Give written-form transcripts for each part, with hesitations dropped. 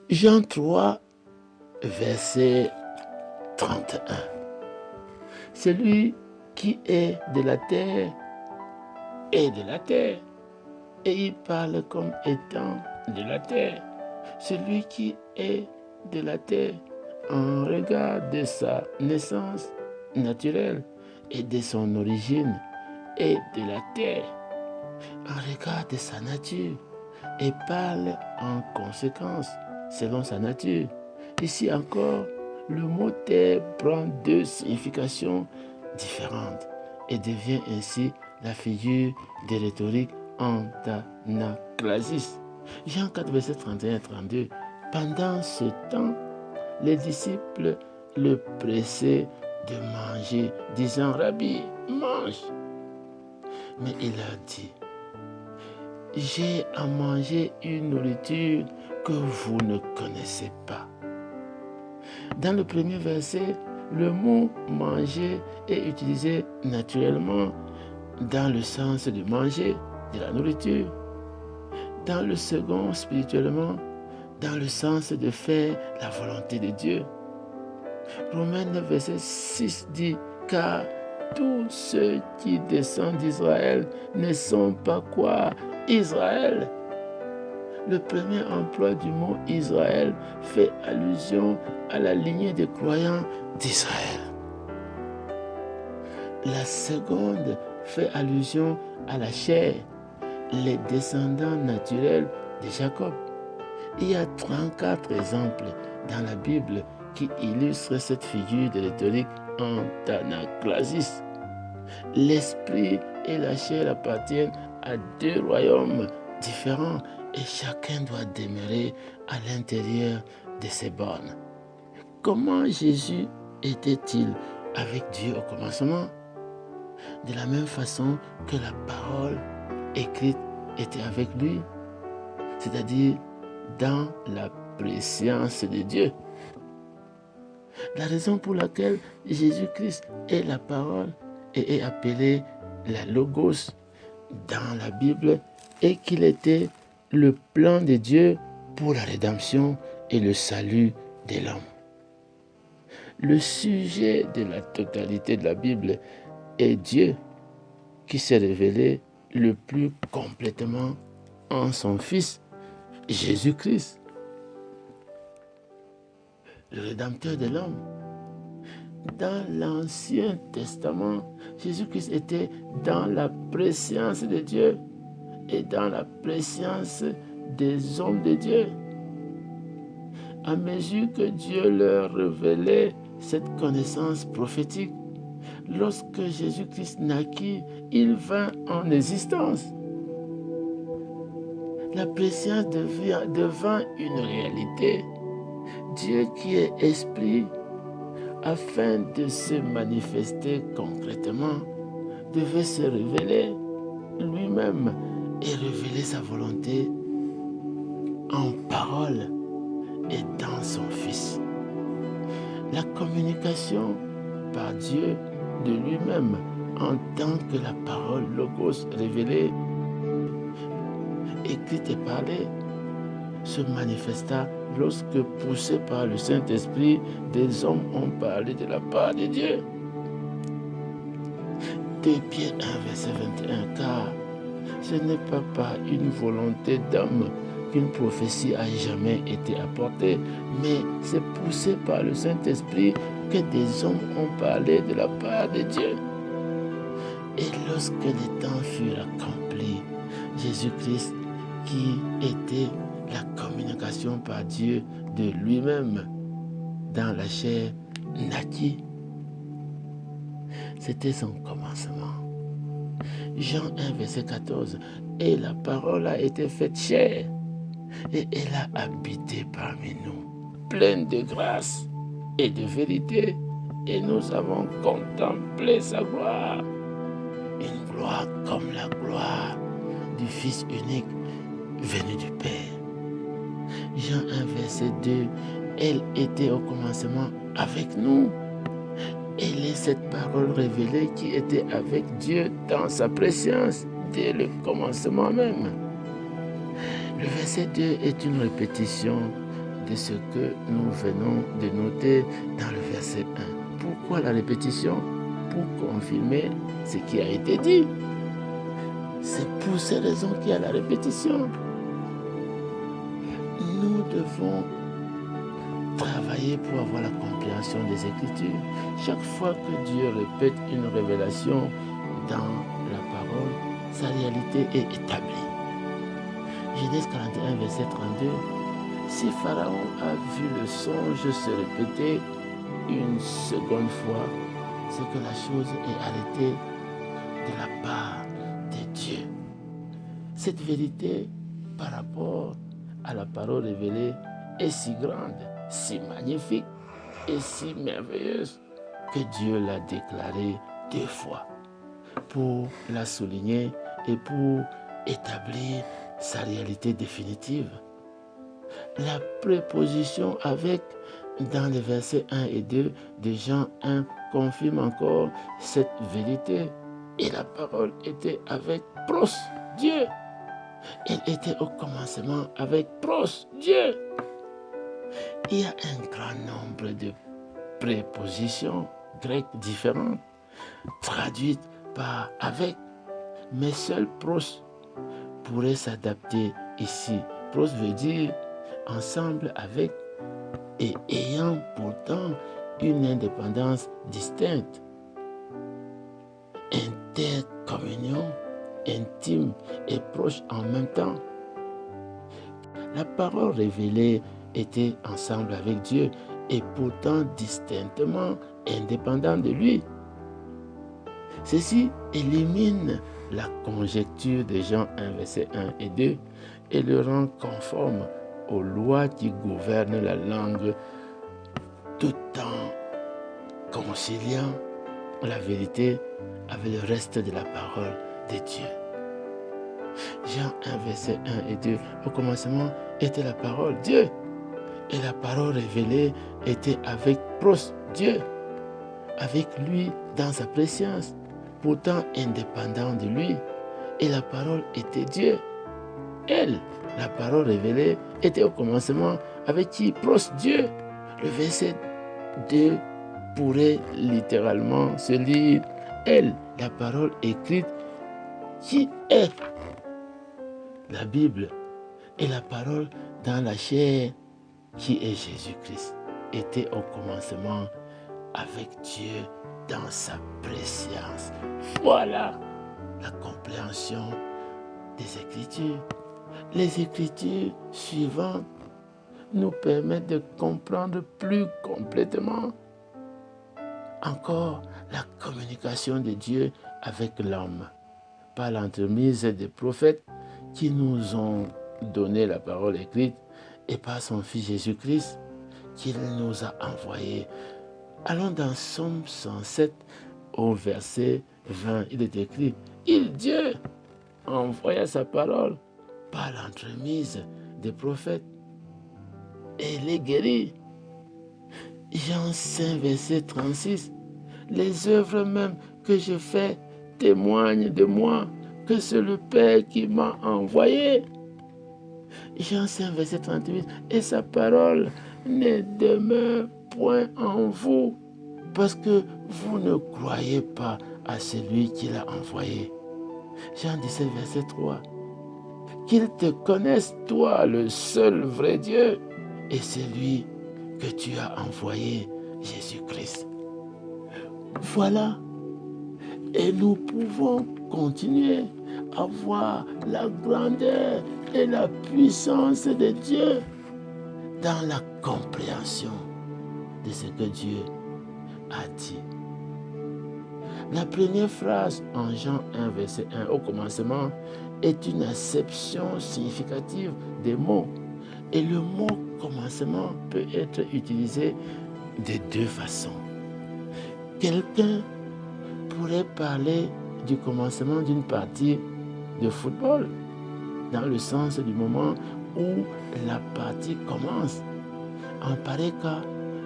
Jean 3, verset 31. Celui qui est de la terre est de la terre, et il parle comme étant de la terre. Celui qui est de la terre, en regard de sa naissance naturelle et de son origine, est de la terre, en regard de sa nature, et parle en conséquence selon sa nature. Ici encore, le mot terre prend deux significations différentes et devient ainsi la figure de rhétorique antanaclasis. Jean 4, verset 31 et 32. Pendant ce temps, les disciples le pressaient de manger, disant: Rabbi, mange. Mais il leur dit: j'ai à manger une nourriture que vous ne connaissez pas. Dans le premier verset, le mot manger est utilisé naturellement dans le sens de manger de la nourriture. Dans le second, spirituellement, dans le sens de faire la volonté de Dieu. Romains 9, verset 6 dit: car tous ceux qui descendent d'Israël ne sont pas quoi? Israël. Le premier emploi du mot Israël fait allusion à la lignée des croyants d'Israël. La seconde fait allusion à la chair, les descendants naturels de Jacob. Il y a 34 exemples dans la Bible qui illustrent cette figure de rhétorique antanaclasis. L'esprit et la chair appartiennent à deux royaumes différents et chacun doit demeurer à l'intérieur de ses bornes. Comment Jésus était-il avec Dieu au commencement? De la même façon que la parole écrite était avec lui, c'est-à-dire dans la préscience de Dieu. La raison pour laquelle Jésus-Christ est la parole et est appelé la Logos dans la Bible est qu'il était le plan de Dieu pour la rédemption et le salut de l'homme. Le sujet de la totalité de la Bible est Dieu qui s'est révélé le plus complètement en son Fils, Jésus-Christ, le Rédempteur de l'homme. Dans l'Ancien Testament, Jésus-Christ était dans la préscience de Dieu et dans la préscience des hommes de Dieu. À mesure que Dieu leur révélait cette connaissance prophétique, lorsque Jésus-Christ naquit, il vint en existence. La préscience devint une réalité. Dieu qui est esprit, afin de se manifester concrètement, devait se révéler lui-même et révéler sa volonté en parole et dans son Fils. La communication par Dieu de lui-même en tant que la parole Logos révélée, écrite et parlée, se manifesta lorsque, poussés par le Saint-Esprit, des hommes ont parlé de la part de Dieu. 2 Pierre 1, verset 21, car ce n'est pas par une volonté d'homme qu'une prophétie a jamais été apportée, mais c'est poussé par le Saint-Esprit que des hommes ont parlé de la part de Dieu. Et lorsque les temps furent accomplis, Jésus-Christ, qui était la communication par Dieu de lui-même dans la chair, naquit. C'était son commencement. Jean 1, verset 14. Et la parole a été faite chair, et elle a habité parmi nous, pleine de grâce et de vérité, et nous avons contemplé sa gloire, une gloire comme la gloire du Fils unique venu du Père. Jean 1, verset 2, elle était au commencement avec nous. Elle est cette parole révélée qui était avec Dieu dans sa préscience dès le commencement même. Le verset 2 est une répétition de ce que nous venons de noter dans le verset 1. Pourquoi la répétition? Pour confirmer ce qui a été dit. C'est pour ces raisons qu'il y a la répétition. Nous devons travailler pour avoir la compréhension des Écritures. Chaque fois que Dieu répète une révélation dans la parole, sa réalité est établie. Genèse 41, verset 32. Si Pharaon a vu le songe se répéter une seconde fois, c'est que la chose est arrêtée de la part de Dieu. Cette vérité par rapport à la parole révélée est si grande, si magnifique et si merveilleuse que Dieu l'a déclarée 2 fois pour la souligner et pour établir sa réalité définitive. La préposition avec dans les versets 1 et 2 de Jean 1 confirme encore cette vérité. Et la parole était avec Pros, Dieu. Elle était au commencement avec Pros, Dieu. Il y a un grand nombre de prépositions grecques différentes traduites par avec, mais seul Pros pourrait s'adapter ici. Pros veut dire ensemble avec et ayant pourtant une indépendance distincte. Intercommunion, intime et proche en même temps. La parole révélée était ensemble avec Dieu et pourtant distinctement indépendant de lui. Ceci élimine la conjecture de Jean 1, verset 1 et 2 et le rend conforme aux lois qui gouvernent la langue tout en conciliant la vérité avec le reste de la parole de Dieu. Jean 1, verset 1 et 2, au commencement était la parole, Dieu, et la parole révélée était avec Pros, Dieu, avec lui dans sa préscience, pourtant indépendant de lui, et la parole était Dieu. Elle, la parole révélée, était au commencement avec qui? Pros, Dieu. Le verset 2 pourrait littéralement se lire elle, la parole écrite, qui est la Bible, et la parole dans la chair, qui est Jésus-Christ, était au commencement avec Dieu dans sa préscience. Voilà la compréhension des Écritures. Les Écritures suivantes nous permettent de comprendre plus complètement encore la communication de Dieu avec l'homme par l'entremise des prophètes qui nous ont donné la parole écrite et par son Fils Jésus-Christ qu'il nous a envoyé. Allons dans Psaume 107 au verset 20. Il est écrit, Dieu envoya sa parole par l'entremise des prophètes et les guérit. Jean 5, verset 36. Les œuvres même que je fais témoignent de moi que c'est le Père qui m'a envoyé. Jean 5, verset 38. Et sa parole ne demeure point en vous, parce que vous ne croyez pas à celui qui l'a envoyé. Jean 17, verset 3. Qu'ils te connaissent, toi, le seul vrai Dieu, et celui que tu as envoyé, Jésus-Christ. Voilà. Et nous pouvons continuer à voir la grandeur et la puissance de Dieu dans la compréhension de ce que Dieu a dit. La première phrase en Jean 1, verset 1, au commencement, est une acception significative des mots. Et le mot commencement peut être utilisé de 2 façons. Quelqu'un pourrait parler du commencement d'une partie de football, dans le sens du moment où la partie commence. En pareil cas,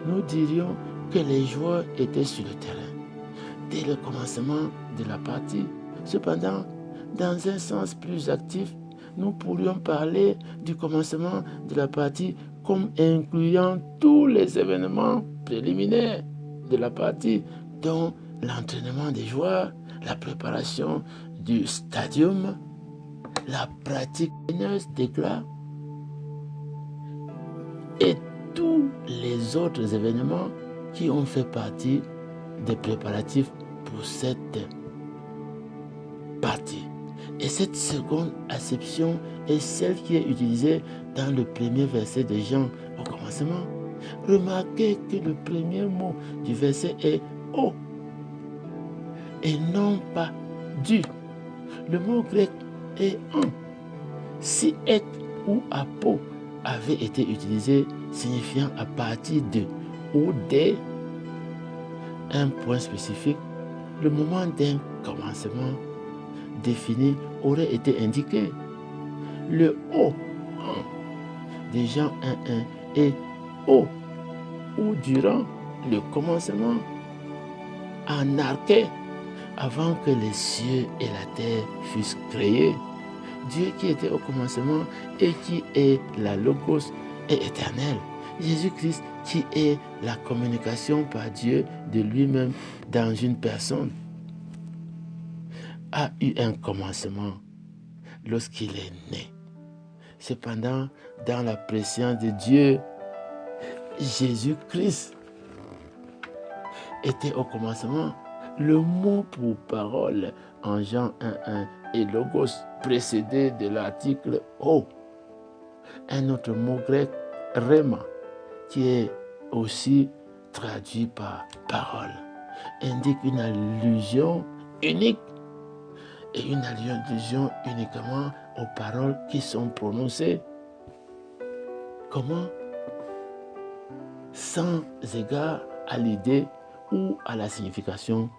nous dirions que les joueurs étaient sur le terrain dès le commencement de la partie. Cependant, dans un sens plus actif, nous pourrions parler du commencement de la partie comme incluant tous les événements préliminaires de la partie, dont l'entraînement des joueurs, la préparation du stadium, la pratique d'éclat et tous les autres événements qui ont fait partie des préparatifs pour cette partie. Et cette seconde acception est celle qui est utilisée dans le premier verset de Jean au commencement. Remarquez que le premier mot du verset est « o » et non pas « du ». Le mot grec est « en ». Si « et » ou « apo » avait été utilisé signifiant à partir de ou des un point spécifique, le moment d'un commencement défini aurait été indiqué. Le O de Jean 1.1 et O ou durant le commencement en arché avant que les cieux et la terre fussent créés. Dieu qui était au commencement et qui est la Logos est éternel. Jésus-Christ qui est la communication par Dieu de lui-même dans une personne a eu un commencement lorsqu'il est né. Cependant, dans la présence de Dieu, Jésus-Christ était au commencement. Le mot pour parole en Jean 1.1 est logos, précédé de l'article O. Un autre mot grec, rhéma, qui est aussi traduit par parole, indique une allusion unique et une allusion uniquement aux paroles qui sont prononcées. Comment? Sans égard à l'idée ou à la signification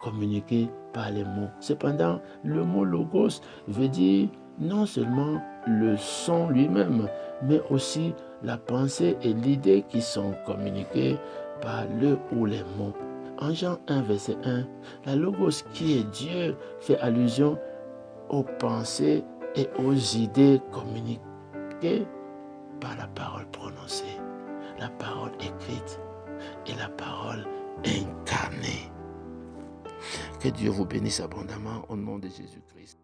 communiquée par les mots. Cependant, le mot logos veut dire non seulement le son lui-même, mais aussi la pensée et l'idée qui sont communiquées par le ou les mots. En Jean 1, verset 1, la logos qui est Dieu fait allusion aux pensées et aux idées communiquées par la parole prononcée, la parole écrite et la parole incarnée. Que Dieu vous bénisse abondamment au nom de Jésus-Christ.